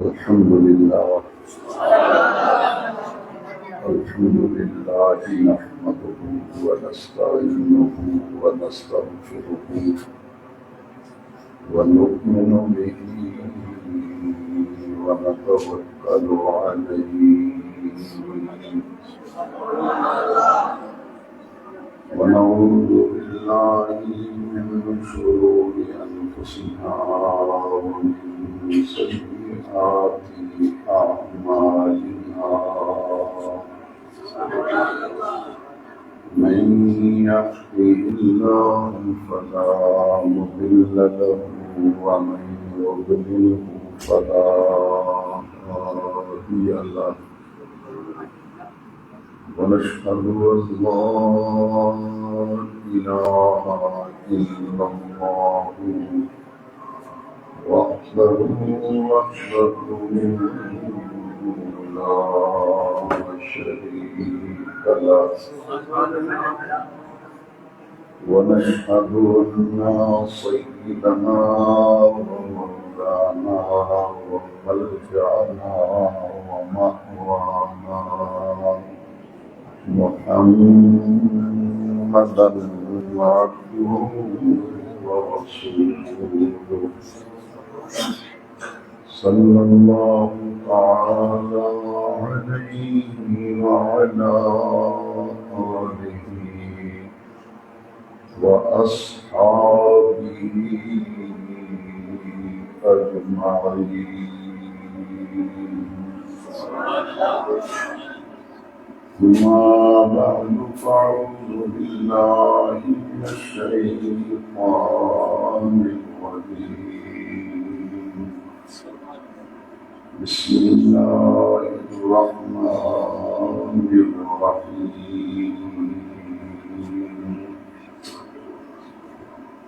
الحمد لله نحمده ونستعينه ونستغفره ونؤمن به ونتوكل عليه ونعوذ بالله من شرور أنفسنا ومن سيئات أعمالنا من يهده الله فلا مضل له ومن يضلله فلا هادي له ونشهد أن لا إله إلا الله وحده لا شريك له ونشهد أن سيدنا ومولانا وملجأنا ومأوانا محمدا عبده ورسوله صلى الله تعالى عليه وعلى آله وأصحابه أجمعين. ما بعد فأعوذ بالله من الشيطان الرجيم. بسم الله الرحمن الرحيم.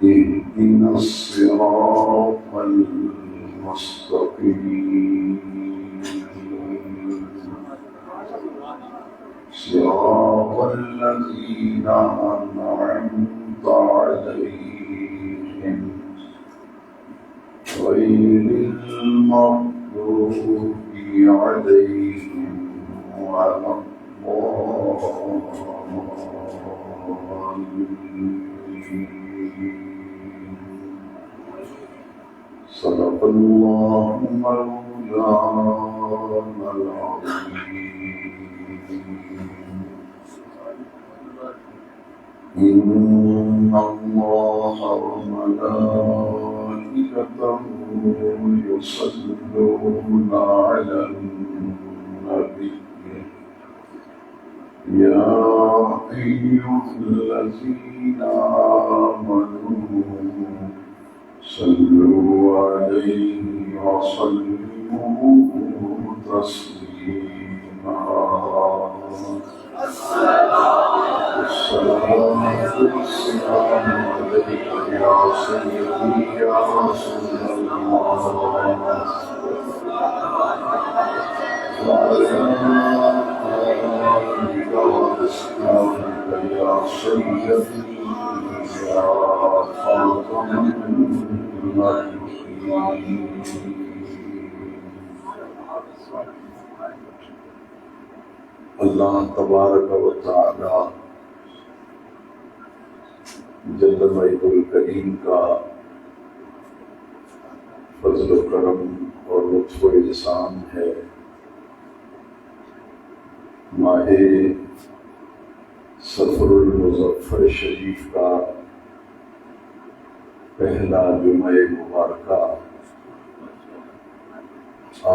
اهدنا الصراط المستقيم صراط الذين أنعمت عليهم غير المغضوب عليهم ولا الضالين. صدق الله مولانا العظيم. إن الله وملائكته يصلون على النبي يا أيها الذين آمنوا صلوا عليه وسلموا تسليما. السلام عليك يا سيدي يا رسول الله وعلى آلك وأصحابك يا سيدي يا خاتم النبيين. اللہ تبارک و تعالی جل مجدہ الکریم کا فضل و کرم اور لطف و احسان ہے ماہ صفر المظفر شریف کا پہلا جمعہ مبارکہ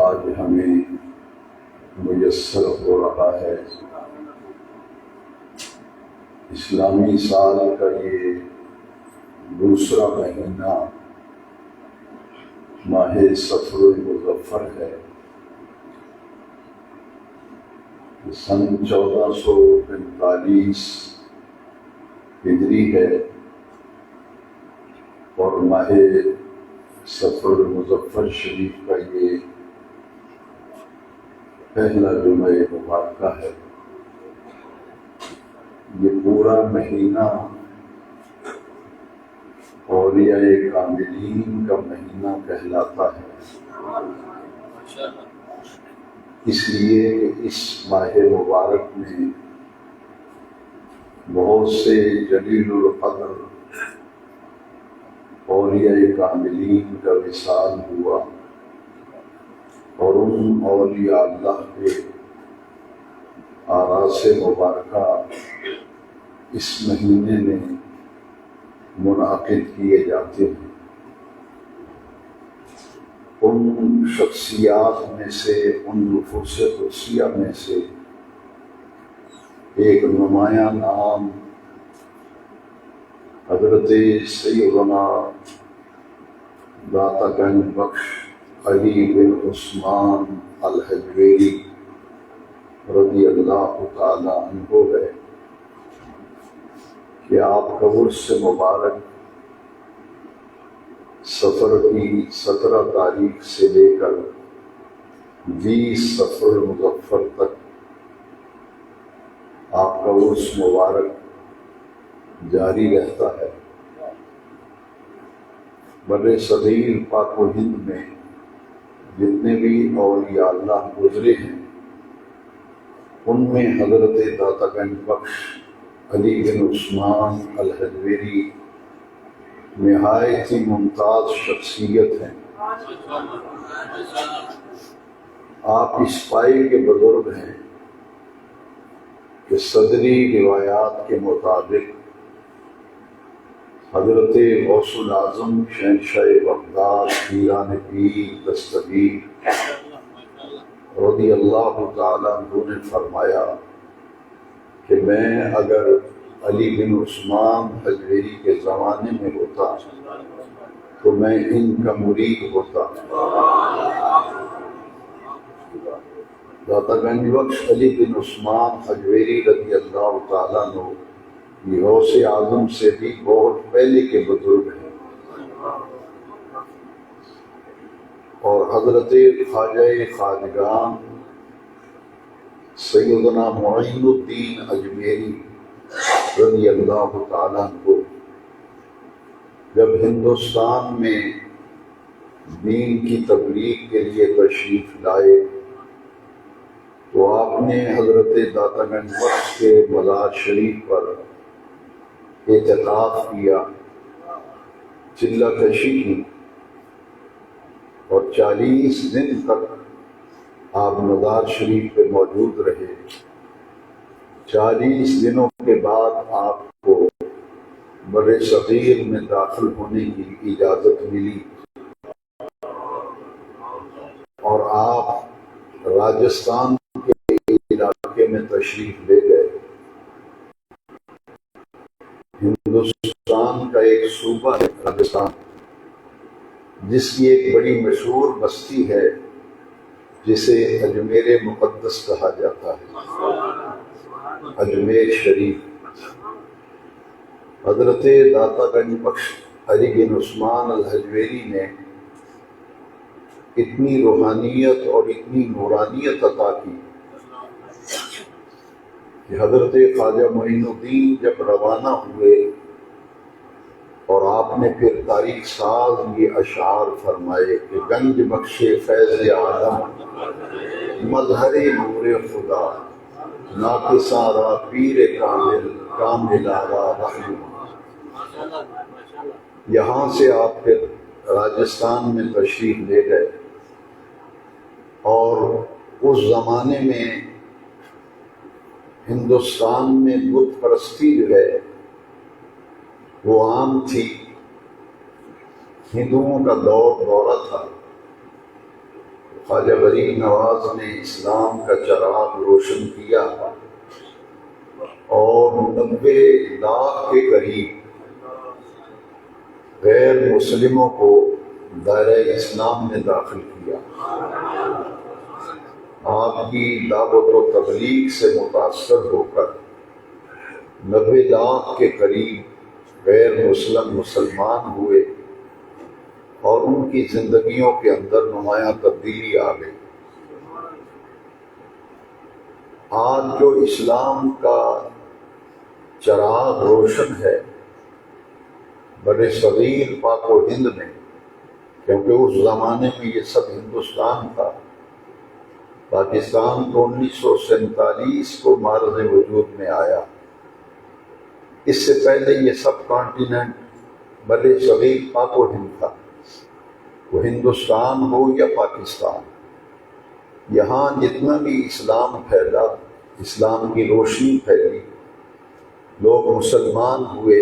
آج ہمیں میسر ہو رہا ہے. اسلامی سال کا یہ دوسرا مہینہ ماہ صفر المظفر ہے. سن 1445 ہجری ہے اور ماہ صفر المظفر شریف کا یہ پہلا جمعہ مبارکہ ہے. یہ پورا مہینہ اولیاء کاملین کا مہینہ کہلاتا ہے. اس لیے کہ اس ماہ مبارک میں بہت سے جلیل القدر اولیاء کاملین کا وصال ہوا، اور ان اولیاء اللہ کے آراس مبارکہ اس مہینے میں منعقد کیے جاتے ہیں۔ ان شخصیات میں سے، ان نفوس قدسیہ میں سے ایک نمایاں نام حضرت سیدنا داتا گنج بخش علی بن عثمان الحجویری رضی اللہ تعالی عنہ ہے کہ آپ کا عرس مبارک سفر کی 17 تاریخ سے لے کر 20 سفر مظفر تک آپ کا عرس مبارک جاری رہتا ہے۔ بر صغیر پاک و ہند میں جتنے بھی اولیاء اللہ گزرے ہیں، ان میں حضرت داتا گنج بخش علی بن عثمان الحجویری نہایت ہی ممتاز شخصیت ہیں۔ آپ اس پائے کے بزرگ ہیں کہ صدری روایات کے مطابق حضرت غوث الاعظم شہنشاہ بغداد پیران پیر دستگیر رضی اللہ تعالیٰ عنہ نے فرمایا کہ میں اگر علی بن عثمان حجویری کے زمانے میں ہوتا تو میں ان کا مرید ہوتا۔ داتا گنج بخش علی بن عثمان حجویری رضی اللہ تعالیٰ عنہ یہ غوث اعظم سے بھی بہت پہلے کے بزرگ ہیں، اور حضرت خواجہ خواجگان سیدنا معین الدین اجمیری رضی اللہ تعالیٰ عنہ جب ہندوستان میں دین کی تبلیغ کے لیے تشریف لائے تو آپ نے حضرت داتا گنج بخش کے مزار شریف پر اعتکاف کیا، چلہ کشی کی، اور 40 دن تک آپ مزار شریف پہ موجود رہے۔ 40 دنوں کے بعد آپ کو بر صغیر میں داخل ہونے کی اجازت ملی، اور آپ راجستھان کے علاقے میں تشریف لے گئے۔ ہندوستان کا ایک صوبہ ہے راجستھان، جس کی ایک بڑی مشہور بستی ہے جسے اجمیر مقدس کہا جاتا ہے، اجمیر شریف۔ حضرت داتا گنج بخش علی بن عثمان الحجویری نے اتنی روحانیت اور اتنی نورانیت عطا کی کہ حضرت خواجہ معین الدین جب روانہ ہوئے اور آپ نے پھر تاریخ ساز یہ اشعار فرمائے کہ گنج بخش فیض عالم مظہر نور خدا ناقصاں را پیر کامل آرا رحمہ۔ یہاں سے آپ پھر راجستھان میں تشریف لے گئے، اور اس زمانے میں ہندوستان میں بت پرستی جو ہے وہ عام تھی، ہندوؤں کا دورہ تھا۔ خواجہ غریب نواز نے اسلام کا چراغ روشن کیا، اور 90 لاکھ کے قریب غیر مسلموں کو دائرہ اسلام میں داخل کیا۔ آپ کی دعوت و تبلیغ سے متاثر ہو کر 90 لاکھ کے قریب غیر مسلم مسلمان ہوئے، اور ان کی زندگیوں کے اندر نمایاں تبدیلی آ گئی۔ آج جو اسلام کا چراغ روشن ہے بر صغیر پاک و ہند میں، کیونکہ اس زمانے میں یہ سب ہندوستان تھا، پاکستان تو 1947 کو معرض وجود میں آیا۔ اس سے پہلے یہ سب کانٹیننٹ بر صغیر پاک و ہند تھا، وہ ہندوستان ہو یا پاکستان، یہاں جتنا بھی اسلام پھیلا، اسلام کی روشنی پھیلی، لوگ مسلمان ہوئے،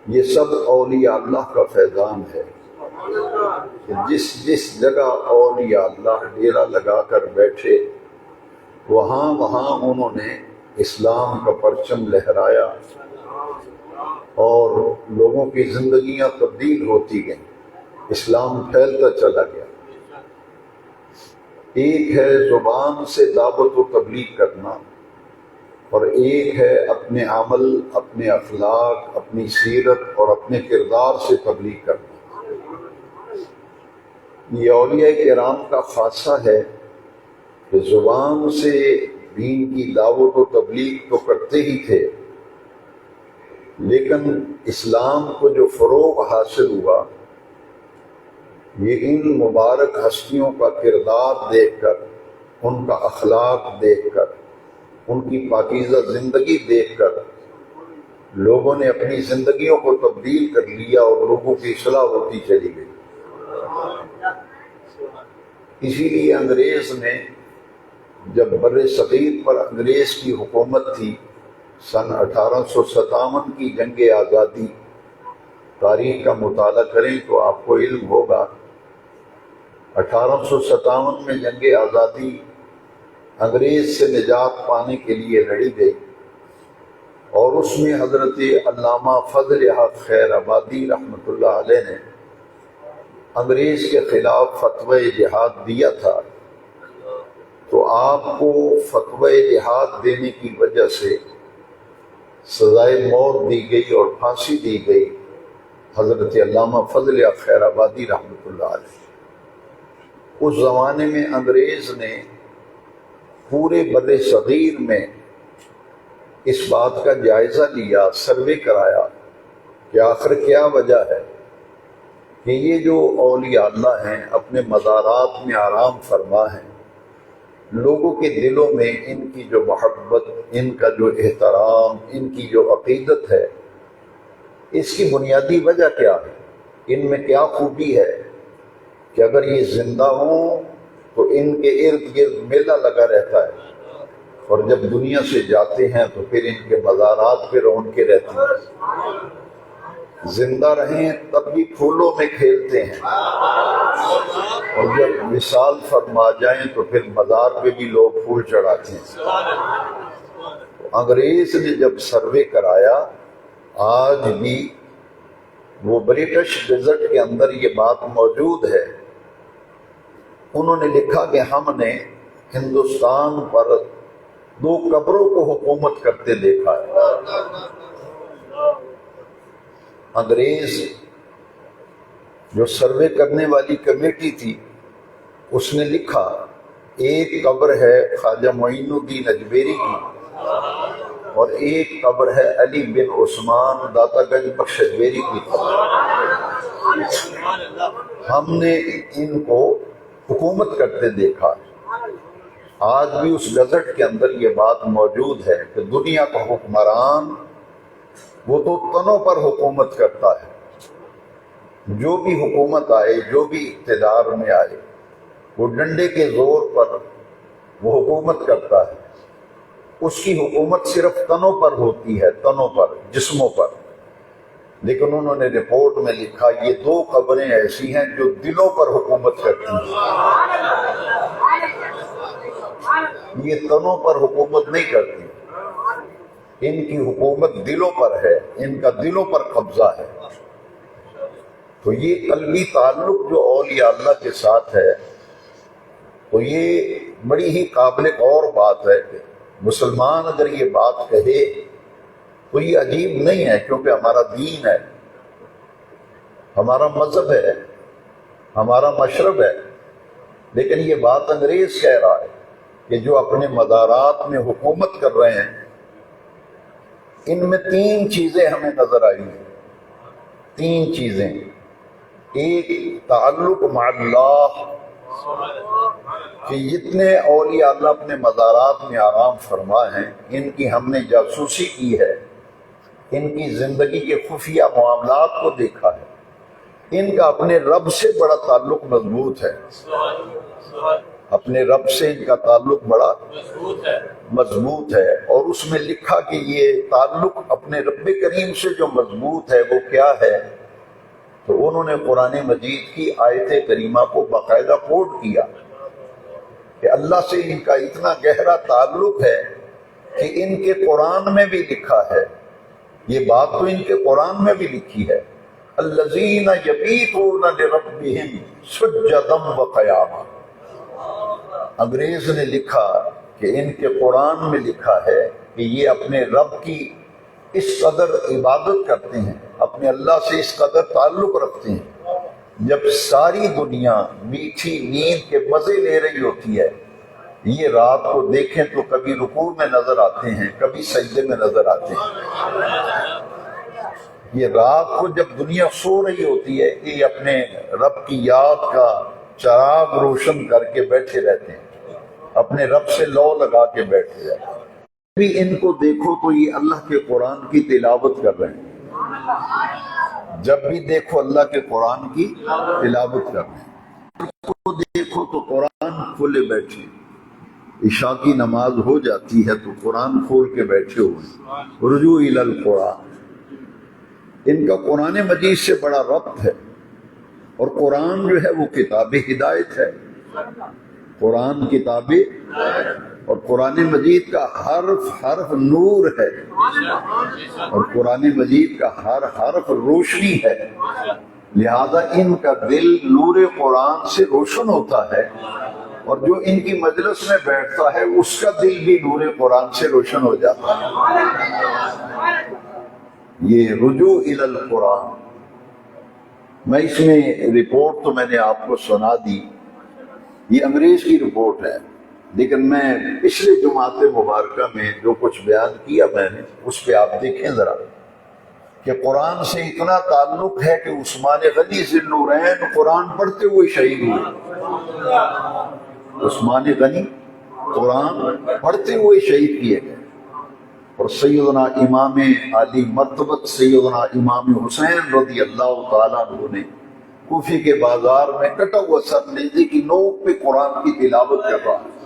یہ سب اولیاء اللہ کا فیضان ہے کہ جس جس جگہ اولیاء اللہ ڈیرا لگا کر بیٹھے، وہاں انہوں نے اسلام کا پرچم لہرایا اور لوگوں کی زندگیاں تبدیل ہوتی گئیں، اسلام پھیلتا چلا گیا۔ ایک ہے زبان سے دعوت و تبلیغ کرنا، اور ایک ہے اپنے عمل، اپنے اخلاق، اپنی سیرت اور اپنے کردار سے تبلیغ کرنا۔ یہ اولیاء کرام کا خاصہ ہے کہ زبان سے دین کی دعوت و تبلیغ تو کرتے ہی تھے، لیکن اسلام کو جو فروغ حاصل ہوا، یہ ان مبارک ہستیوں کا کردار دیکھ کر، ان کا اخلاق دیکھ کر، ان کی پاکیزہ زندگی دیکھ کر لوگوں نے اپنی زندگیوں کو تبدیل کر لیا اور لوگوں کی اصلاح ہوتی چلی گئی۔ اسی لیے انگریز نے جب بر صغیر پر انگریز کی حکومت تھی، سن 1857 کی جنگ آزادی، تاریخ کا مطالعہ کریں تو آپ کو علم ہوگا 1857 میں جنگ آزادی انگریز سے نجات پانے کے لیے لڑی گئی، اور اس میں حضرت علامہ فضل حق خیر آبادی رحمۃ اللہ علیہ نے انگریز کے خلاف فتوی جہاد دیا تھا۔ تو آپ کو فتوی جہاد دینے کی وجہ سے سزائے موت دی گئی اور پھانسی دی گئی حضرت علامہ فضل حق خیر آبادی رحمۃ اللہ علیہ۔ اس زمانے میں انگریز نے پورے بر صغیر میں اس بات کا جائزہ لیا، سروے کرایا کہ آخر کیا وجہ ہے کہ یہ جو اولیاء اللہ ہیں اپنے مزارات میں آرام فرما ہیں، لوگوں کے دلوں میں ان کی جو محبت، ان کا جو احترام، ان کی جو عقیدت ہے، اس کی بنیادی وجہ کیا ہے؟ ان میں کیا خوبی ہے کہ اگر یہ زندہ ہوں تو ان کے ارد گرد میلہ لگا رہتا ہے، اور جب دنیا سے جاتے ہیں تو پھر ان کے مزارات پہ رونقیں رہتی ہیں۔ زندہ رہیں تب بھی پھولوں میں کھیلتے ہیں، اور جب وصال فرما جائیں تو پھر مزار پہ بھی لوگ پھول چڑھاتے ہیں۔ انگریز نے جب سروے کرایا، آج بھی وہ برٹش گزٹ کے اندر یہ بات موجود ہے، انہوں نے لکھا کہ ہم نے ہندوستان پر 2 قبروں کو حکومت کرتے دیکھا ہے۔ انگریز جو سروے کرنے والی کمیٹی تھی، اس نے لکھا ایک قبر ہے خواجہ معین الدین اجمیری کی، اور ایک قبر ہے علی بن عثمان داتا گنج بخشجویری کی قبر۔ ہم نے ان کو حکومت کرتے دیکھا۔ آج بھی اس گزٹ کے اندر یہ بات موجود ہے کہ دنیا کا حکمران وہ تو تنوں پر حکومت کرتا ہے، جو بھی حکومت آئے، جو بھی اقتدار میں آئے، وہ ڈنڈے کے زور پر وہ حکومت کرتا ہے۔ اس کی حکومت صرف تنوں پر ہوتی ہے، تنوں پر، جسموں پر، لیکن انہوں نے رپورٹ میں لکھا یہ 2 قبریں ایسی ہیں جو دلوں پر حکومت کرتی ہیں، یہ تنوں پر حکومت نہیں کرتی، ان کی حکومت دلوں پر ہے، ان کا دلوں پر قبضہ ہے۔ تو یہ قلبی تعلق جو اولیاء اللہ کے ساتھ ہے، تو یہ بڑی ہی قابل غور بات ہے کہ مسلمان اگر یہ بات کہے تو یہ عجیب نہیں ہے، کیونکہ ہمارا دین ہے، ہمارا مذہب ہے، ہمارا مشرب ہے۔ لیکن یہ بات انگریز کہہ رہا ہے کہ جو اپنے مزارات میں حکومت کر رہے ہیں، ان میں 3 چیزیں ہمیں نظر آئی ہیں، 3 چیزیں۔ ایک تعلق مع اللہ، کہ جتنے اولیاء اللہ اپنے مزارات میں آرام فرما ہیں، ان کی ہم نے جاسوسی کی ہے، ان کی زندگی کے خفیہ معاملات کو دیکھا ہے، ان کا اپنے رب سے بڑا تعلق مضبوط ہے، اپنے رب سے ان کا تعلق بڑا مضبوط ہے۔ اور اس میں لکھا کہ یہ تعلق اپنے رب کریم سے جو مضبوط ہے وہ کیا ہے، تو انہوں نے قرآن مجید کی آیت کریمہ کو باقاعدہ کوٹ کیا کہ اللہ سے ان کا اتنا گہرا تعلق ہے کہ ان کے قرآن میں بھی لکھا ہے، یہ بات تو ان کے قرآن میں بھی لکھی ہے، الذین یبیتون لربہم سجدا وقیاما۔ انگریز نے لکھا کہ ان کے قرآن میں لکھا ہے کہ یہ اپنے رب کی اس قدر عبادت کرتے ہیں، اپنے اللہ سے اس قدر تعلق رکھتے ہیں، جب ساری دنیا میٹھی نیند کے مزے لے رہی ہوتی ہے، یہ رات کو دیکھیں تو کبھی رکوع میں نظر آتے ہیں، کبھی سجدے میں نظر آتے ہیں۔ یہ رات کو جب دنیا سو رہی ہوتی ہے کہ یہ اپنے رب کی یاد کا چراغ روشن کر کے بیٹھے رہتے ہیں، اپنے رب سے لو لگا کے بیٹھے رہتے ہیں۔ بھی ان کو دیکھو تو یہ اللہ کے قرآن کی تلاوت کر رہے ہیں، جب بھی دیکھو اللہ کے قرآن کی تلاوت کر رہے ہیں، کو دیکھو تو قرآن کھولے بیٹھے، عشاء کی نماز ہو جاتی ہے تو قرآن کھول کے بیٹھے ہوئے، رجوع الی القرآن۔ ان کا قرآن مجید سے بڑا ربط ہے، اور قرآن جو ہے وہ کتاب ہدایت ہے، قرآن کتاب، اور قرآن مجید کا حرف حرف نور ہے، اور قرآن مجید کا ہر حرف روشنی ہے، لہذا ان کا دل نور قرآن سے روشن ہوتا ہے، اور جو ان کی مجلس میں بیٹھتا ہے اس کا دل بھی نور قرآن سے روشن ہو جاتا ہے۔ یہ رجوع الی القرآن۔ میں اس میں رپورٹ تو میں نے آپ کو سنا دی، یہ انگریز کی رپورٹ ہے، لیکن میں پچھلے جماعت مبارکہ میں جو کچھ بیان کیا میں نے اس پہ آپ دیکھیں ذرا کہ قرآن سے اتنا تعلق ہے کہ عثمان غنی ذی النورین قرآن پڑھتے ہوئے شہید ہوئے، عثمان غنی قرآن پڑھتے ہوئے شہید کیے گئے، اور سیدنا امام علی مرتبت سیدنا امام حسین رضی اللہ تعالیٰ عنہ نے کوفی کے بازار میں کٹا ہوا سر نیزے کی نوک پہ قرآن کی تلاوت کر رہا ہے۔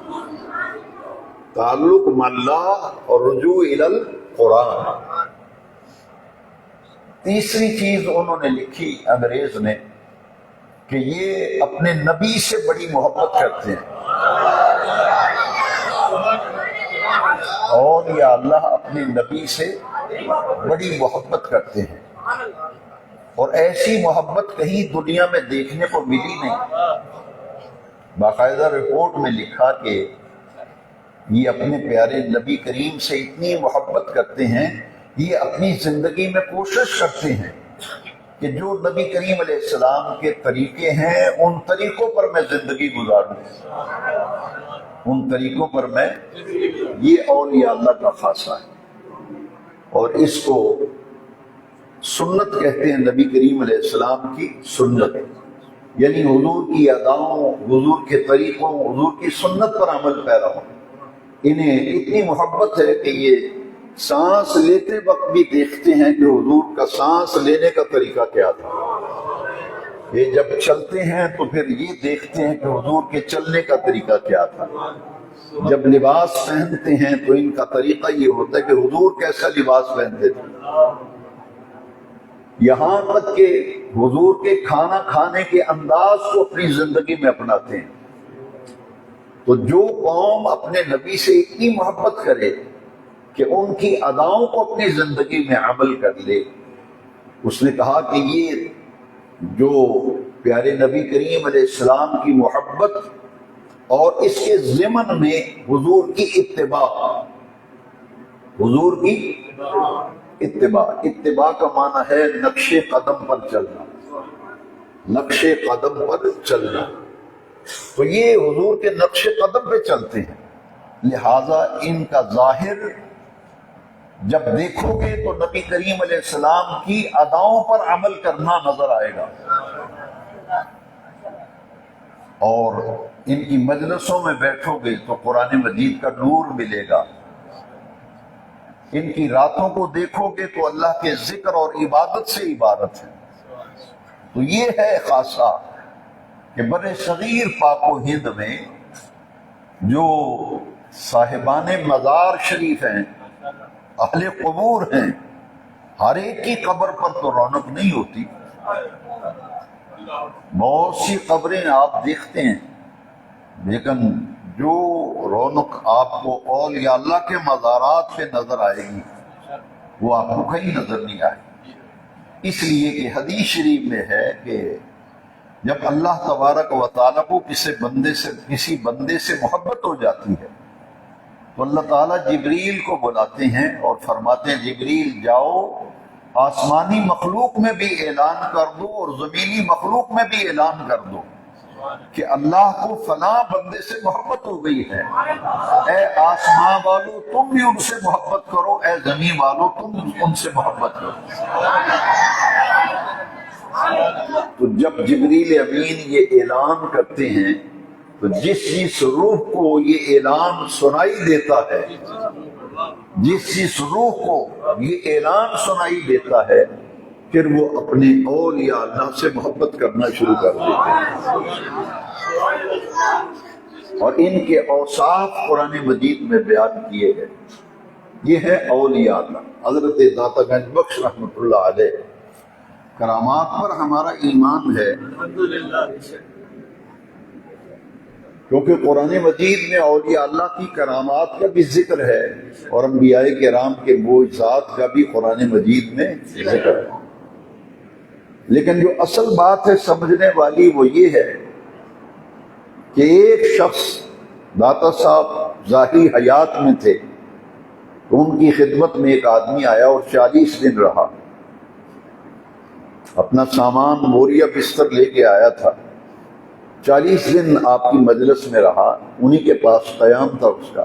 تعلق اللہ اور رجوع الی القرآن۔ تیسری چیز انہوں نے لکھی انگریز نے کہ یہ اپنے نبی سے بڑی محبت کرتے ہیں، اور یا اللہ اپنے نبی سے بڑی محبت کرتے ہیں، اور ایسی محبت کہیں دنیا میں دیکھنے کو ملی نہیں۔ باقاعدہ رپورٹ میں لکھا کہ یہ اپنے پیارے نبی کریم سے اتنی محبت کرتے ہیں، یہ اپنی زندگی میں کوشش کرتے ہیں کہ جو نبی کریم علیہ السلام کے طریقے ہیں ان طریقوں پر میں زندگی گزاروں، ان طریقوں پر میں، یہ اولیاء اللہ کا خاصہ ہے، اور اس کو سنت کہتے ہیں، نبی کریم علیہ السلام کی سنت، یعنی حضور کی اداؤں، حضور کے طریقوں، حضور کی سنت پر عمل پیرا ہوں۔ انہیں اتنی محبت ہے کہ یہ سانس لیتے وقت بھی دیکھتے ہیں کہ حضور کا سانس لینے کا طریقہ کیا تھا، یہ جب چلتے ہیں تو پھر یہ دیکھتے ہیں کہ حضور کے چلنے کا طریقہ کیا تھا، جب لباس پہنتے ہیں تو ان کا طریقہ یہ ہوتا ہے کہ حضور کیسا لباس پہنتے تھے، یہاں تک کہ حضور کے کھانا کھانے کے انداز کو اپنی زندگی میں اپناتے ہیں۔ تو جو قوم اپنے نبی سے اتنی محبت کرے کہ ان کی اداؤں کو اپنی زندگی میں عمل کر لے، اس نے کہا کہ یہ جو پیارے نبی کریم علیہ السلام کی محبت اور اس کے ضمن میں حضور کی اتباع، حضور کی اتباع، اتباع کا معنی ہے نقش قدم پر چلنا، نقش قدم پر چلنا، تو یہ حضور کے نقش قدم پہ چلتے ہیں، لہذا ان کا ظاہر جب دیکھو گے تو نبی کریم علیہ السلام کی اداؤں پر عمل کرنا نظر آئے گا، اور ان کی مجلسوں میں بیٹھو گے تو قرآن مجید کا نور ملے گا، ان کی راتوں کو دیکھو گے تو اللہ کے ذکر اور عبادت سے عبارت ہے۔ تو یہ ہے خاصہ کہ بر صغیر پاک و ہند میں جو صاحبان مزار شریف ہیں، اہل قبور ہیں، ہر ایک کی قبر پر تو رونق نہیں ہوتی۔ بہت سی قبریں آپ دیکھتے ہیں، لیکن جو رونق آپ کو اولیاء اللہ کے مزارات پہ نظر آئے گی وہ آپ کو کہیں نظر نہیں آئے گی۔ اس لیے کہ حدیث شریف میں ہے کہ جب اللہ تبارک و تعالیٰ کو کسی بندے سے محبت ہو جاتی ہے تو اللہ تعالیٰ جبریل کو بلاتے ہیں اور فرماتے ہیں جبریل جاؤ آسمانی مخلوق میں بھی اعلان کر دو اور زمینی مخلوق میں بھی اعلان کر دو کہ اللہ کو فلاں بندے سے محبت ہو گئی ہے، اے آسمان والو تم بھی ان سے محبت کرو، اے زمین والو تم ان سے محبت کرو۔ تو جب جبریل امین یہ اعلان کرتے ہیں تو جس روح کو یہ اعلان سنائی دیتا ہے، جس روح کو یہ اعلان سنائی دیتا ہے، پھر وہ اپنے اولیاء اللہ سے محبت کرنا شروع کر دیتے ہیں، اور ان کے اوصاف قرآن مجید میں بیان کیے گئے۔ یہ ہے اولیاء اللہ۔ حضرت داتا گنج بخش رحمۃ اللہ علیہ، کرامات پر ہمارا ایمان ہے، کیونکہ قرآن مجید میں اولیاء اللہ کی کرامات کا بھی ذکر ہے اور انبیاء کرام کے معجزات کا بھی قرآن مجید میں ذکر ہے۔ لیکن جو اصل بات ہے سمجھنے والی وہ یہ ہے کہ ایک شخص داتا صاحب ظاہری حیات میں تھے تو ان کی خدمت میں ایک آدمی آیا اور 40 دن رہا، اپنا سامان بوریا بستر لے کے آیا تھا، 40 دن آپ کی مجلس میں رہا، انہی کے پاس قیام تھا اس کا۔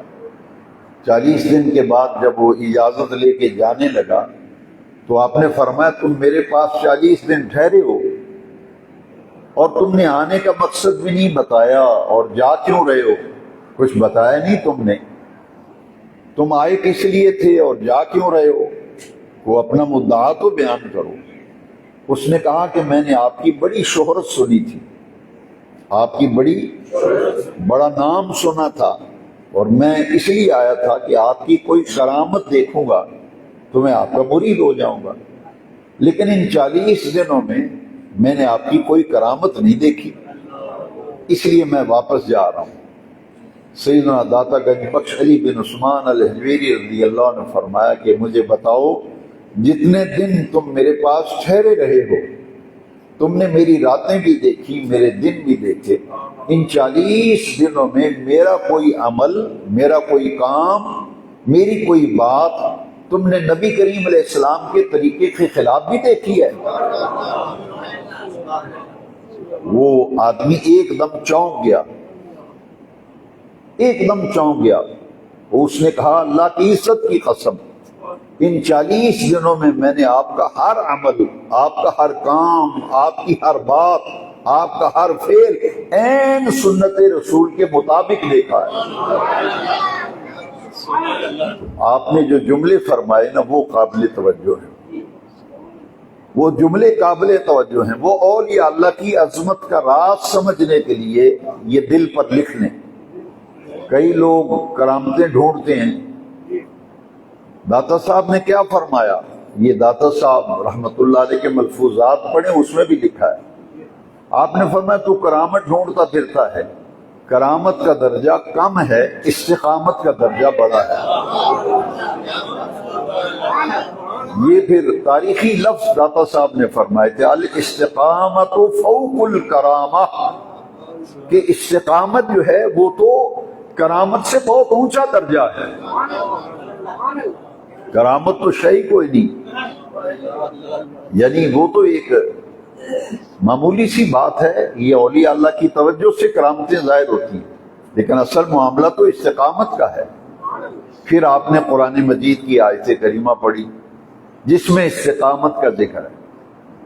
40 دن کے بعد جب وہ اجازت لے کے جانے لگا تو آپ نے فرمایا تم میرے پاس 40 دن ٹھہرے ہو اور تم نے آنے کا مقصد بھی نہیں بتایا، اور جا کیوں رہے ہو کچھ بتایا نہیں تم نے، تم آئے کس لیے تھے اور جا کیوں رہے ہو، وہ اپنا مدعا تو بیان کرو۔ اس نے کہا کہ میں نے آپ کی بڑی شہرت سنی تھی، آپ کی بڑا نام سنا تھا، اور میں اس لیے آیا تھا کہ آپ کی کوئی کرامت دیکھوں گا تو میں آپ کا مرید ہو جاؤں گا، لیکن ان 40 دنوں میں نے آپ کی کوئی کرامت نہیں دیکھی، اس لیے میں واپس جا رہا ہوں۔ سیدنا داتا گنج بخش علی بن عثمان الحجویری رضی اللہ عنہ فرمایا کہ مجھے بتاؤ جتنے دن تم میرے پاس ٹھہرے رہے ہو، تم نے میری راتیں بھی دیکھی، میرے دن بھی دیکھے، ان 40 دنوں میں میرا کوئی عمل، میرا کوئی کام، میری کوئی بات تم نے نبی کریم علیہ السلام کے طریقے کے خلاف بھی دیکھی ہے؟ وہ آدمی ایک دم چونک گیا، ایک دم چونک گیا۔ اس نے کہا اللہ کی عزت کی قسم، ان 40 دنوں میں نے آپ کا ہر عمل، آپ کا ہر کام، آپ کی ہر بات، آپ کا ہر فعل عین سنت رسول کے مطابق دیکھا ہے۔ آپ نے جو جملے فرمائے نا وہ قابل توجہ ہیں، وہ جملے قابل توجہ ہیں، وہ اولیاء اللہ کی عظمت کا راز سمجھنے کے لیے یہ دل پر لکھ لیں۔ کئی لوگ کرامتیں ڈھونڈتے ہیں، داتا صاحب نے کیا فرمایا، یہ داتا صاحب رحمت اللہ علیہ کے ملفوظات پڑھیں، اس میں بھی لکھا ہے۔ آپ نے فرمایا تو کرامت ڈھونڈتا پھرتا ہے، کرامت کا درجہ کم ہے، استقامت کا درجہ بڑا ہے۔ یہ پھر تاریخی لفظ داتا صاحب نے فرمائے تھے، الاستقامت فوق الکرامہ، کہ استقامت جو ہے وہ تو کرامت سے بہت اونچا درجہ ہے۔ کرامت تو شیء کوئی نہیں، یعنی وہ تو ایک معمولی سی بات ہے، یہ اولیاء اللہ کی توجہ سے کرامتیں ظاہر ہوتی ہیں، لیکن اصل معاملہ تو استقامت کا ہے۔ پھر آپ نے قرآن مجید کی آیت کریمہ پڑھی جس میں استقامت کا ذکر ہے،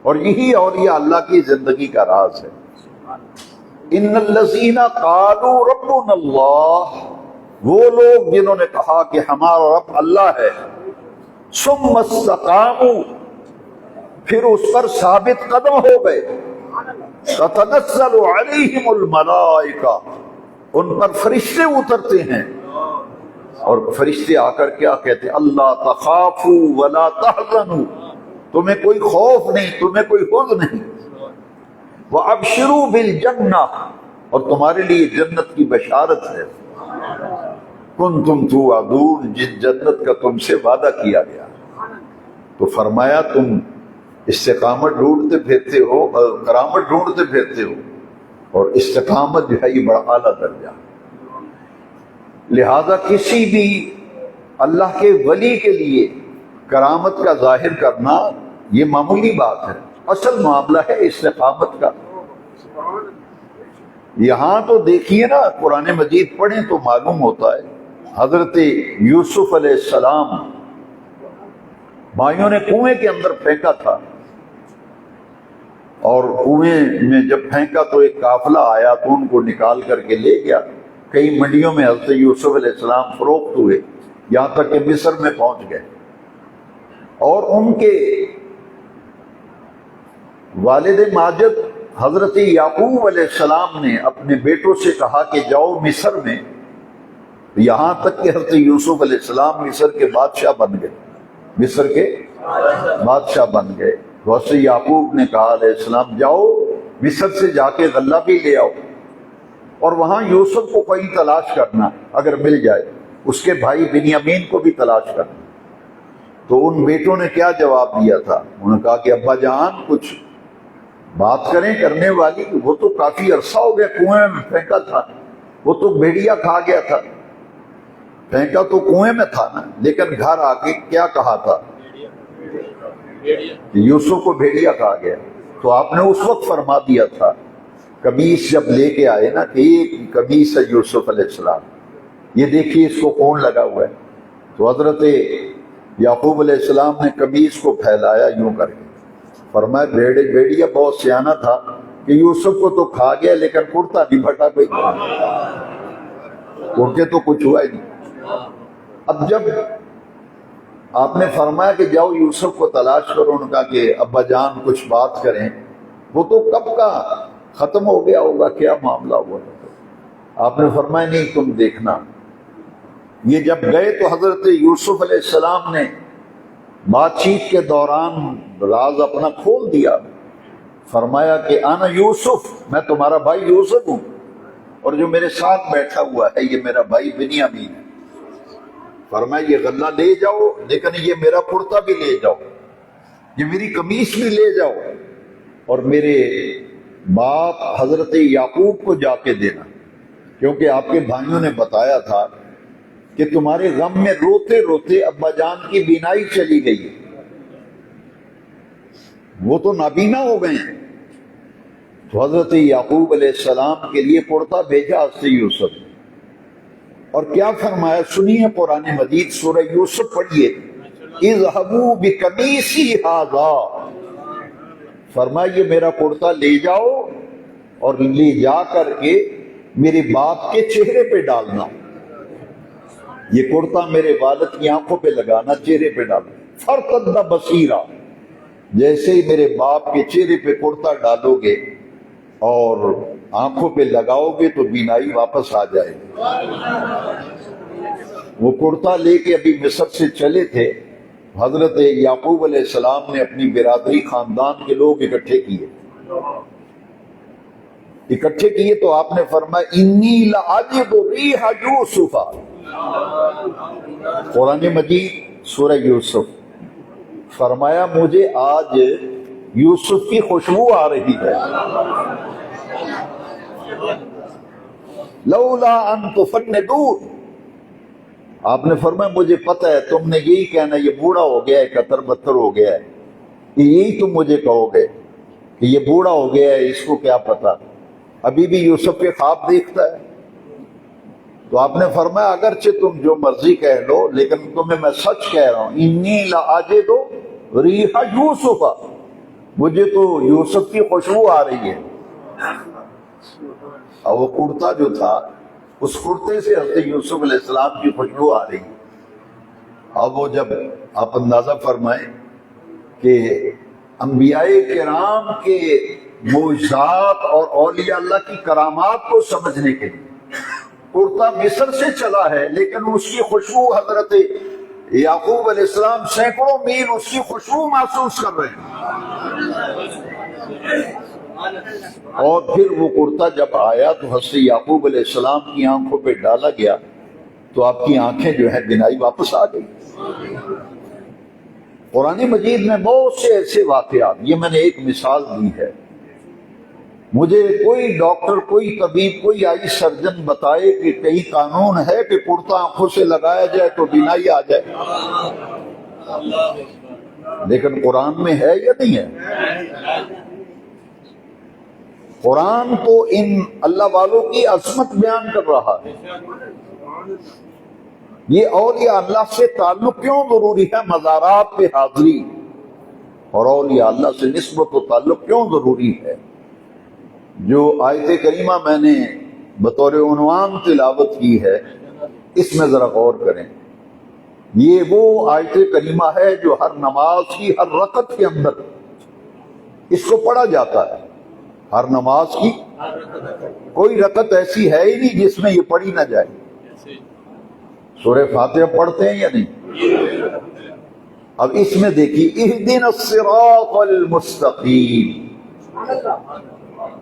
اور یہی اولیاء اللہ کی زندگی کا راز ہے۔ ان الذین قالوا ربنا اللہ، وہ لوگ جنہوں نے کہا کہ ہمارا رب اللہ ہے، ثم استقاموا، پھر اس پر ثابت قدم ہو گئے، تتنزل علیہم الملائکہ، ان پر فرشتے اترتے ہیں، اور فرشتے آ کر کیا کہتے ہیں؟ اللہ تخافوا ولا تحزنوا، تمہیں کوئی خوف نہیں، تمہیں کوئی حزن نہیں، وابشروا بالجنہ، اور تمہارے لیے جنت کی بشارت ہے، کنتم توعدون، جس جنت کا تم سے وعدہ کیا گیا۔ تو فرمایا تم استقامت ڈھونڈتے پھرتے ہو، کرامت ڈھونڈتے پھرتے ہو، اور استقامت جو ہے یہ بڑا اعلیٰ درجہ، لہذا کسی بھی اللہ کے ولی کے لیے کرامت کا ظاہر کرنا یہ معمولی بات ہے، اصل معاملہ ہے استقامت کا۔ یہاں تو دیکھیے نا، قرآن مجید پڑھیں تو معلوم ہوتا ہے، حضرت یوسف علیہ السلام بھائیوں نے کنویں کے اندر پھینکا تھا، اور کنویں میں جب پھینکا تو ایک قافلہ آیا تو ان کو نکال کر کے لے گیا۔ کئی منڈیوں میں حضرت یوسف علیہ السلام فروخت ہوئے، یہاں تک کہ مصر میں پہنچ گئے، اور ان کے والد ماجد حضرت یعقوب علیہ السلام نے اپنے بیٹوں سے کہا کہ جاؤ مصر میں، یہاں تک کہ حضرت یوسف علیہ السلام مصر کے بادشاہ بن گئے، مصر کے بادشاہ بن گئے۔ تو حضرت یعقوب نے کہا علیہ السلام جاؤ مصر سے جا کے غلہ بھی لے آؤ، اور وہاں یوسف کو کوئی تلاش کرنا، اگر مل جائے اس کے بھائی بنیامین کو بھی تلاش کرنا۔ تو ان بیٹوں نے کیا جواب دیا تھا؟ انہوں نے کہا کہ ابا جان کچھ بات کریں کرنے والی، وہ تو کافی عرصہ ہو گیا کنویں میں پھینکا تھا، وہ تو بھیڑیا کھا گیا تھا، پھینکا تو کنویں میں تھا نا، لیکن گھر آ کے کیا کہا تھا؟ یوسف کو بھیڑیا کھا گیا۔ تو آپ نے اس وقت فرما دیا تھا، قمیص جب لے کے آئے نا کہ یہ قمیص ہے یوسف علیہ السلام، یہ دیکھیے اس کو کون لگا ہوا ہے۔ تو حضرت یعقوب علیہ السلام نے قمیص کو پھیلایا یوں کر کے، فرمایا بھیڑیا بہت سیانہ تھا کہ یوسف کو تو کھا گیا لیکن کرتا نہیں پھٹا کوئی، کرتے تو کچھ ہوا ہی نہیں۔ اب جب آپ نے فرمایا کہ جاؤ یوسف کو تلاش کرو، ان کا کہ ابا جان کچھ بات کریں، وہ تو کب کا ختم ہو گیا ہوگا، کیا معاملہ ہوا تھا؟ آپ نے فرمایا نہیں تم دیکھنا۔ یہ جب گئے تو حضرت یوسف علیہ السلام نے بات چیت کے دوران راز اپنا کھول دیا، فرمایا کہ انا یوسف، میں تمہارا بھائی یوسف ہوں، اور جو میرے ساتھ بیٹھا ہوا ہے یہ میرا بھائی بنیامین ہے۔ فرمایا یہ غلہ لے جاؤ، لیکن یہ میرا کرتا بھی لے جاؤ، یہ میری قمیص بھی لے جاؤ، اور میرے باپ حضرت یعقوب کو جا کے دینا، کیونکہ آپ کے بھائیوں نے بتایا تھا کہ تمہارے غم میں روتے روتے ابا جان کی بینائی چلی گئی، وہ تو نابینا ہو گئے ہیں۔ تو حضرت یعقوب علیہ السلام کے لیے کرتا بھیجا حضرت یوسف، اور کیا فرمایا سنیے قرآن مجید، سورہ یوسف پڑھیے، اذهبوا بقمیصی ھذا، فرمایا یہ میرا کرتا لے جاؤ اور لے جا کر کے میرے باپ کے چہرے پہ ڈالنا، یہ کرتا میرے والد کی آنکھوں پہ لگانا، چہرے پہ ڈالنا، فرتد بصیرا، جیسے ہی میرے باپ کے چہرے پہ کرتا ڈالو گے اور آنکھوں پہ لگاؤ گے تو بینائی واپس آ جائے گی۔ وہ کرتا لے کے ابھی مصر سے چلے تھے، حضرت یعقوب علیہ السلام نے اپنی برادری خاندان کے لوگ اکٹھے کیے تو آپ نے فرمایا انی لاجد ریح یوسف، قرآن مجید سورہ یوسف، فرمایا مجھے آج یوسف کی خوشبو آ رہی ہے، لولا ان تفندون، آپ نے فرمایا مجھے پتہ ہے تم نے یہی کہنا یہ بوڑھا ہو گیا ہے، کتر بتر ہو گیا ہے، کہ یہی تم مجھے کہو گے کہ یہ بوڑھا ہو گیا ہے، اس کو کیا پتا، ابھی بھی یوسف کے خواب دیکھتا ہے۔ تو آپ نے فرمایا اگرچہ تم جو مرضی کہہ لو لیکن تمہیں میں سچ کہہ رہا ہوں، انی لاجد ریح یوسف، مجھے تو یوسف کی خوشبو آ رہی ہے۔ اور وہ کرتا جو تھا اس کرتے سے حضرت یوسف علیہ السلام کی خوشبو آ رہی. اب وہ جب آپ اندازہ فرمائیں کہ انبیاء کرام کے معجزات اور اولیاء اللہ کی کرامات کو سمجھنے کے لیے کرتا مصر سے چلا ہے، لیکن اس کی خوشبو حضرت یعقوب علیہ السلام سینکڑوں میل اس کی خوشبو محسوس کر رہے ہیں. اور پھر وہ کرتا جب آیا تو حضرت یعقوب علیہ السلام کی آنکھوں پہ ڈالا گیا تو آپ کی آنکھیں جو ہے بینائی واپس آ گئی. قرآن مجید میں بہت سے ایسے واقعات، یہ میں نے ایک مثال دی ہے. مجھے کوئی ڈاکٹر، کوئی طبیب، کوئی آئی سرجن بتائے کہ کئی قانون ہے کہ کرتا آنکھوں سے لگایا جائے تو بینائی آ جائے، لیکن قرآن میں ہے یا نہیں ہے؟ قرآن تو ان اللہ والوں کی عظمت بیان کر رہا ہے. یہ اولیاء اللہ سے تعلق کیوں ضروری ہے؟ مزارات پہ حاضری اور اولیاء اللہ سے نسبت و تعلق کیوں ضروری ہے؟ جو آیت کریمہ میں نے بطور عنوان تلاوت کی ہے اس میں ذرا غور کریں. یہ وہ آیت کریمہ ہے جو ہر نماز کی ہر رکعت کے اندر اس کو پڑھا جاتا ہے. ہر نماز کی کوئی رکعت ایسی ہے ہی نہیں جس میں یہ پڑھی نہ جائے. سورہ فاتحہ پڑھتے ہیں یا نہیں؟ اب اس میں دیکھیے اہدنا الصراط المستقیم،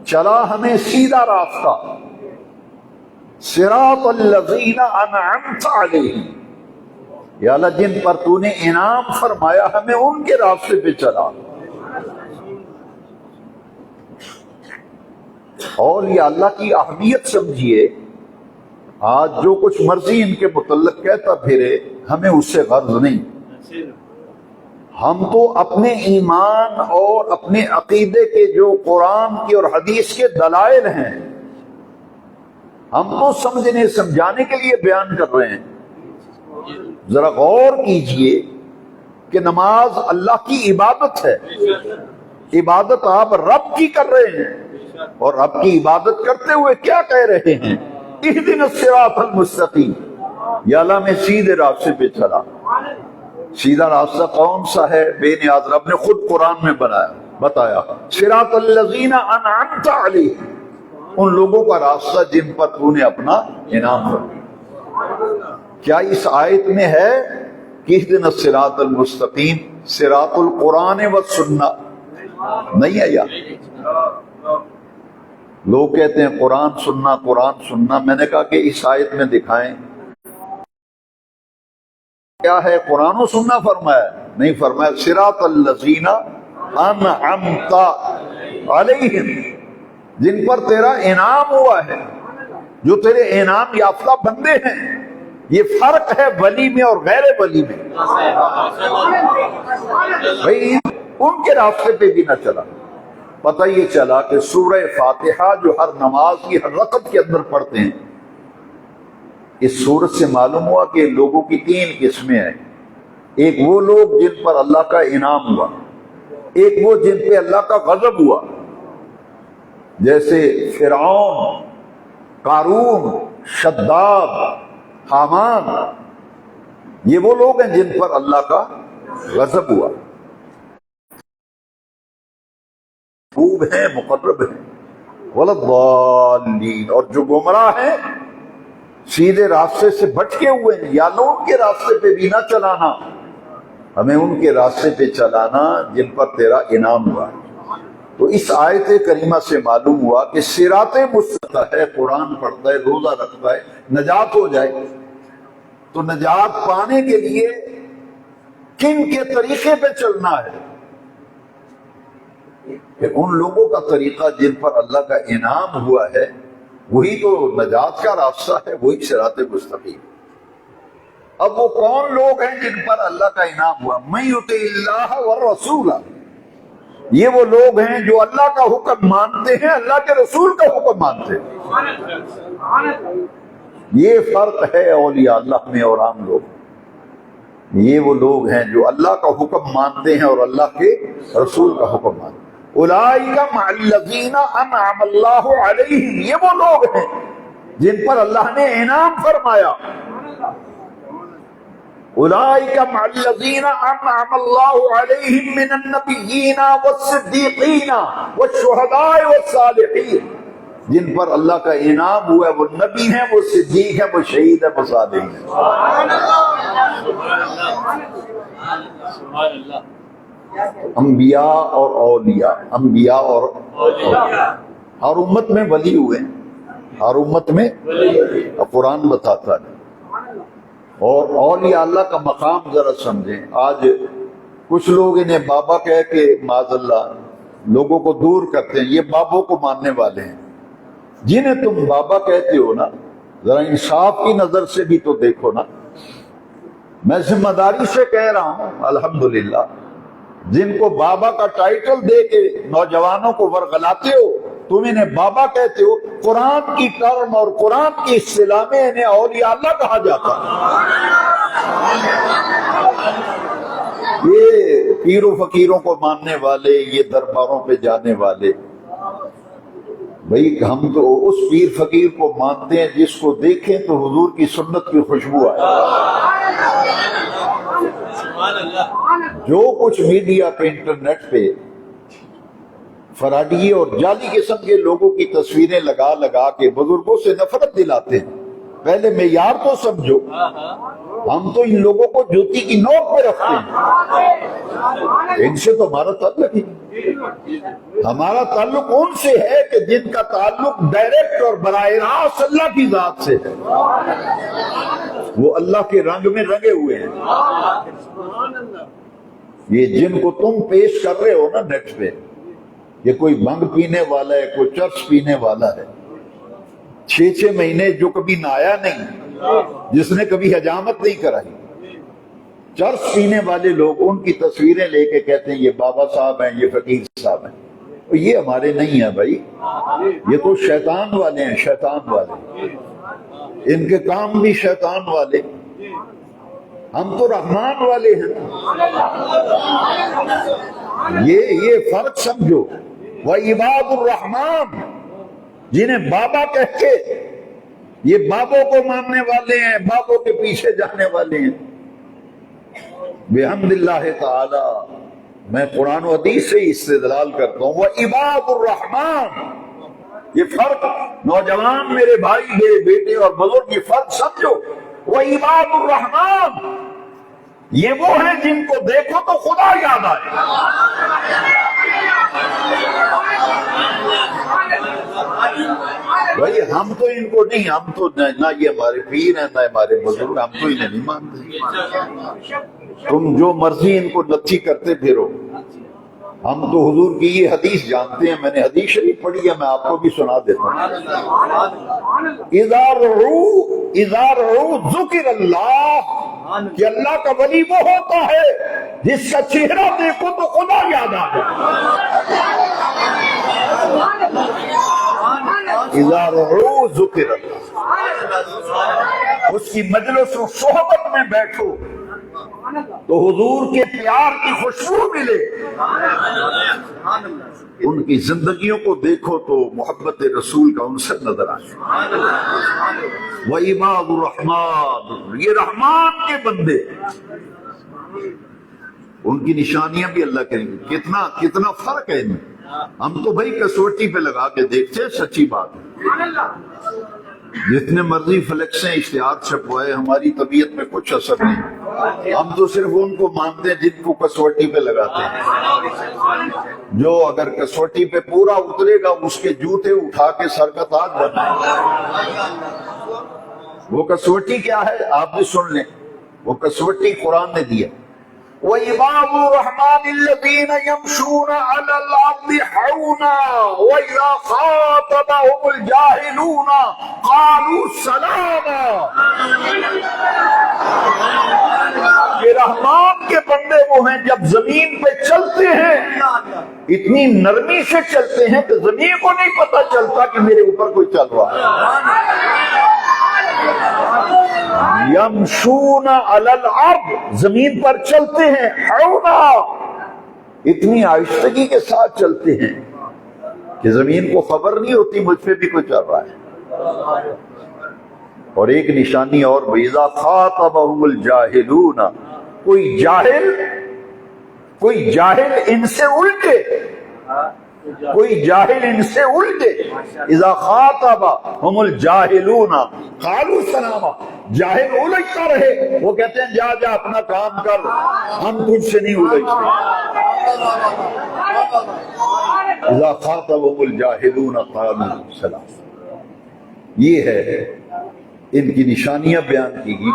چلا ہمیں سیدھا راستہ. صراط الذین انعمت علیہم، یا اللہ جن پر تو نے انعام فرمایا ہمیں ان کے راستے پہ چلا. اور یہ اللہ کی اہمیت سمجھیے. آج جو کچھ مرضی ان کے متعلق کہتا پھرے ہمیں اس سے غرض نہیں. ہم تو اپنے ایمان اور اپنے عقیدے کے جو قرآن کی اور حدیث کے دلائل ہیں ہم تو سمجھنے سمجھانے کے لیے بیان کر رہے ہیں. ذرا غور کیجئے کہ نماز اللہ کی عبادت ہے. عبادت آپ رب کی کر رہے ہیں اور رب کی عبادت کرتے ہوئے کیا کہہ رہے ہیں؟ اہدنا الصراط المستقیم، یا اللہ میں سیدھے راستے پہ چلا. سیدھا راستہ کون سا ہے؟ بے نیاز رب نے خود قرآن میں بتایا صراط الذین انعمت علیہم، ان لوگوں کا راستہ جن پر تو نے اپنا انعام کیا. کیا اس آیت میں ہے کہ اہدنا الصراط المستقیم صراط القرآن والسنہ؟ نہیں ہے. یا لوگ کہتے ہیں قرآن سننا قرآن سننا. میں نے کہا کہ اس آیت میں دکھائیں کیا ہے قرآن و سننا فرمایا؟ نہیں فرمایا صراط الذین انعمت علیہم، جن پر تیرا انعام ہوا ہے، جو تیرے انعام یافتہ بندے ہیں. یہ فرق ہے ولی میں اور غیر ولی میں. بھائی ان کے راستے پہ بھی نہ چلا. پتہ یہ چلا کہ سورہ فاتحہ جو ہر نماز کی ہر رکعت کے اندر پڑھتے ہیں، اس سورت سے معلوم ہوا کہ لوگوں کی 3 قسمیں ہیں. ایک وہ لوگ جن پر اللہ کا انعام ہوا، ایک وہ جن پہ اللہ کا غضب ہوا، جیسے فرعون، قارون، شداد، حامان. یہ وہ لوگ ہیں جن پر اللہ کا غضب ہوا. محبوب ہیں، مقرب ہیں، والضالین، اور جو گمراہ ہیں سیدھے راستے سے بھٹکے ہوئے ہیں. یا لوگ ان کے راستے پہ بھی نہ چلانا، ہمیں ان کے راستے پہ چلانا جن پر تیرا انعام ہوا. تو اس آیت کریمہ سے معلوم ہوا کہ صراط مستقیم ہے، قرآن پڑھتا ہے، روزہ رکھتا ہے، نجات ہو جائے. تو نجات پانے کے لیے کن کے طریقے پہ چلنا ہے؟ کہ ان لوگوں کا طریقہ جن پر اللہ کا انعام ہوا ہے، وہی تو نجات کا راستہ ہے، وہی صراط مستقیم. اب وہ کون لوگ ہیں جن پر اللہ کا انعام ہوا؟ من یطع اللہ والرسول، یہ وہ لوگ ہیں جو اللہ کا حکم مانتے ہیں، اللہ کے رسول کا حکم مانتے ہیں. یہ فرق ہے اولیاء اللہ میں اور عام لوگ. یہ وہ لوگ ہیں جو اللہ کا حکم مانتے ہیں اور اللہ کے رسول کا حکم مانتے ہیں. اولئک مع الذین انعم اللہ علیہم، یہ وہ لوگ ہیں جن پر اللہ نے انعام فرمایا. اولئک مع الذین انعم اللہ علیہم من النبیین والصدیقین والشہداء والصالحین، جن پر اللہ کا انعام ہوا ہے وہ نبی ہیں، وہ صدیق ہیں، وہ شہید ہیں، وہ صالح ہیں. انبیاء اور اولیاء، انبیاء اور اولیاء. ہر امت میں ولی ہوئے ہیں، ہر امت میں قرآن بتاتا ہے. اور اولیاء اللہ کا مقام ذرا سمجھیں. آج کچھ لوگ انہیں بابا کہہ کے معاذ اللہ لوگوں کو دور کرتے ہیں، یہ بابوں کو ماننے والے ہیں. جنہیں تم بابا کہتے ہو نا، ذرا انصاف کی نظر سے بھی تو دیکھو نا. میں ذمہ داری سے کہہ رہا ہوں الحمدللہ، جن کو بابا کا ٹائٹل دے کے نوجوانوں کو ورغلاتے ہو، تم انہیں بابا کہتے ہو. قرآن کی ٹرم اور قرآن کی اصطلاح میں انہیں اولیاء اللہ کہا جاتا ہے. یہ پیر و فقیروں کو ماننے والے، یہ درباروں پہ جانے والے، بھئی ہم تو اس پیر فقیر کو مانتے ہیں جس کو دیکھیں تو حضور کی سنت کی خوشبو آئے. جو کچھ میڈیا پہ انٹرنیٹ پہ فراڈی اور جعلی قسم کے لوگوں کی تصویریں لگا لگا کے بزرگوں سے نفرت دلاتے ہیں، پہلے معیار تو سمجھو. ہم تو ان لوگوں کو جوتی کی نوک پہ رکھتے ہیں، ان سے تو ہمارا تعلق ہی نہیں. ہمارا تعلق ان سے ہے کہ جن کا تعلق ڈائریکٹ اور براہ راست اللہ کی ذات سے ہے، وہ اللہ کے رنگ میں رنگے ہوئے ہیں. یہ جن کو تم پیش کر رہے ہو نا نیٹ پہ، یہ کوئی بھنگ پینے والا ہے، کوئی چرس پینے والا ہے، 6 مہینے جو کبھی نہایا نہیں، جس نے کبھی حجامت نہیں کرائی، چرس پینے والے لوگ ان کی تصویریں لے کے کہتے ہیں یہ بابا صاحب ہیں، یہ فقیر صاحب ہیں. یہ ہمارے نہیں ہیں بھائی، یہ تو شیطان والے ہیں، شیطان والے، ان کے کام بھی شیطان والے. ہم تو رحمان والے ہیں. یہ فرق سمجھو. وعباد الرحمان، جنہیں بابا کہہ کے یہ بابوں کو ماننے والے ہیں، بابوں کے پیچھے جانے والے ہیں. بحمد اللہ تعالی میں قرآن و حدیث سے استدلال کرتا ہوں. وعباد الرحمان، یہ فرق نوجوان میرے بھائی، میرے بیٹے اور بزرگ، یہ فرق سمجھو. وعباد الرحمان، یہ وہ ہیں جن کو دیکھو تو خدا یاد آئے. بھائی ہم تو ان کو نہیں، ہم تو نہ یہ ہمارے پیر ہیں نہ ہمارے بزرگ، ہم تو انہیں نہیں مانتے. تم جو مرضی ان کو نتھی کرتے پھرو، ہم تو حضور کی یہ حدیث جانتے ہیں. میں نے حدیث شریف پڑھی ہے، میں آپ کو بھی سنا دیتا ہوں. اذا رعو ذکر اللہ، کہ اللہ کا ولی وہ ہوتا ہے جس کا چہرہ دیکھو تو خدا یاد آ جائے. اذا رعو ذکر اللہ، اس کی مجلس و صحبت میں بیٹھو تو حضور کے پیار کی خوشبو ملے. ان کی زندگیوں کو دیکھو تو محبت رسول کا عنصر نظر آئے. وعباد الرحمان، یہ رحمان کے بندے، ان کی نشانیاں بھی اللہ کریں گے. کتنا فرق ہے ان میں. ہم تو بھائی کسوٹی پہ لگا کے دیکھتے ہیں، سچی بات ہے. جتنے مرضی فلیکسیں اشتہار چھپوائے، ہماری طبیعت میں کچھ اثر نہیں. ہم تو صرف ان کو مانتے ہیں جن کو کسوٹی پہ لگاتے ہیں. جو اگر کسوٹی پہ پورا اترے گا اس کے جوتے اٹھا کے سر کا تاج بنائیں. وہ کسوٹی کیا ہے آپ بھی سن لیں. وہ کسوٹی قرآن نے دیا. وَعِبَادُ الرَّحْمَنِ الَّذِينَ يَمْشُونَ عَلَى الْأَرْضِ هَوْنًا وَإِذَا خَاطَبَهُمُ الْجَاهِلُونَ قَالُوا سَلَامًا. یہ رحمان کے بندے وہ ہیں جب زمین پہ چلتے ہیں اتنی نرمی سے چلتے ہیں کہ زمین کو نہیں پتہ چلتا کہ میرے اوپر کوئی چل رہا ہے. یمشون علی الارض، زمین پر چلتے ہیں. ہونا، اتنی آہستگی کے ساتھ چلتے ہیں کہ زمین کو خبر نہیں ہوتی مجھ پہ بھی کچھ چل رہا ہے۔ اور ایک نشانی اور، وَإِذَا خَاطَبَهُمُ الْجَاهِلُونَ، کوئی جاہل ان سے الٹے، کوئی جاہل ان سے الٹے، اذا خاطبہم الجاہلون قالوا سلاما، جاہل الجھتا رہے، وہ کہتے ہیں جا جا اپنا کام کر، ہم تجھ سے نہیں الجھتے۔ اذا خاطبہم الجاہلون قالوا سلاما، یہ ہے ان کی نشانیاں بیان کی گئی۔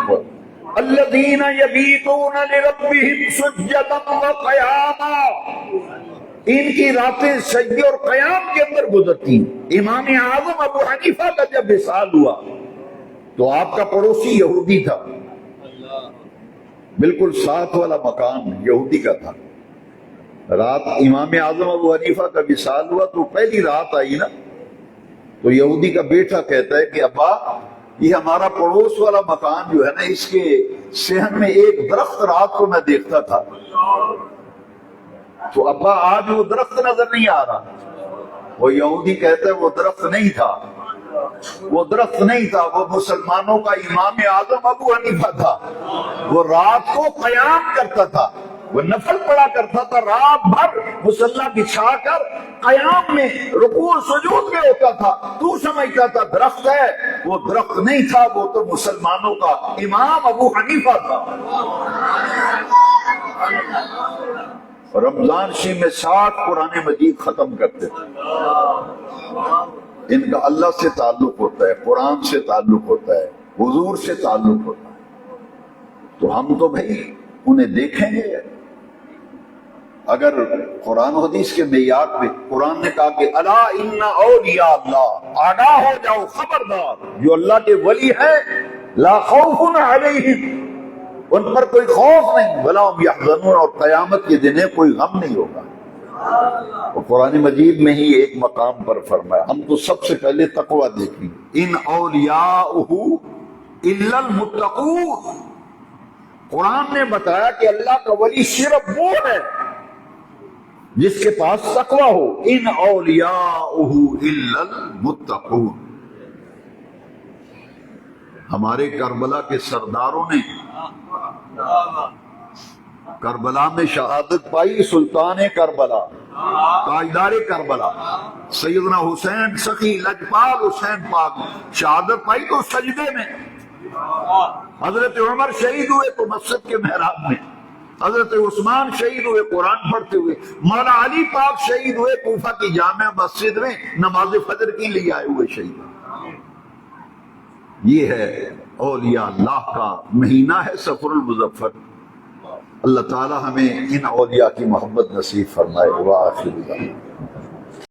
الذین یبیتون لربہم سجدا وقیاما، ان کی راتیں سجدے اور قیام کے اندر گزرتی۔ امام اعظم ابو حنیفہ کا جب وصال ہوا تو آپ کا پڑوسی یہودی تھا، بالکل ساتھ والا مکان یہودی کا تھا۔ رات امام اعظم ابو حنیفہ کا وصال ہوا تو پہلی رات آئی نا، تو یہودی کا بیٹا کہتا ہے کہ ابا یہ ہمارا پڑوس والا مکان جو ہے نا، اس کے صحن میں ایک درخت رات کو میں دیکھتا تھا، تو ابا آج وہ درخت نظر نہیں آ رہا۔ وہ یہودی کہتا ہے وہ درخت نہیں تھا، وہ درخت نہیں تھا، وہ مسلمانوں کا امام اعظم ابو حنیفہ تھا۔ وہ رات کو قیام کرتا تھا، وہ نفل پڑھا کرتا تھا، رات بھر مصلی بچھا کر قیام میں رکوع و سجود میں ہوتا تھا۔ تو سمجھتا تھا درخت ہے، وہ درخت نہیں تھا، وہ تو مسلمانوں کا امام ابو حنیفہ تھا۔ رمضان شریف میں 60 قرآن مجید ختم کرتے تھے۔ ان کا اللہ سے تعلق ہوتا ہے، قرآن سے تعلق ہوتا ہے، حضور سے تعلق ہوتا ہے، تو ہم تو بھائی انہیں دیکھیں گے۔ اگر قرآن و حدیث کے معیار پہ قرآن نے کہا کہ الا ان اولیاء اللہ، آگاہ ہو جاؤ، خبردار، جو اللہ کے ولی ہیں، لا خوف علیہم، ان پر کوئی خوف نہیں، ولا هم يحزنون، اور قیامت کے دن کوئی غم نہیں ہوگا۔ اور قرآن مجید میں ہی ایک مقام پر فرمایا، ہم تو سب سے پہلے تقوی دیکھیں، ان اولیاءہ الا المتقون، قرآن نے بتایا کہ اللہ کا ولی صرف وہ ہے جس کے پاس تقوی ہو، ان اولیاءہ الا المتقون۔ ہمارے کربلا کے سرداروں نے کربلا میں شہادت پائی، سلطان کربلا، تاجدار کربلا سیدنا حسین سخی لجپال حسین پاک شہادت پائی تو سجدے میں۔ حضرت عمر شہید ہوئے تو مسجد کے محراب میں، حضرت عثمان شہید ہوئے قرآن پڑھتے ہوئے، مولا علی پاک شہید ہوئے کوفہ کی جامع مسجد میں نماز فجر کے لیے آئے ہوئے شہید۔ یہ ہے اولیاء اللہ کا مہینہ ہے صفر المظفر۔ اللہ تعالی ہمیں ان اولیاء کی محبت نصیب فرمائے۔ وآخر دعوانا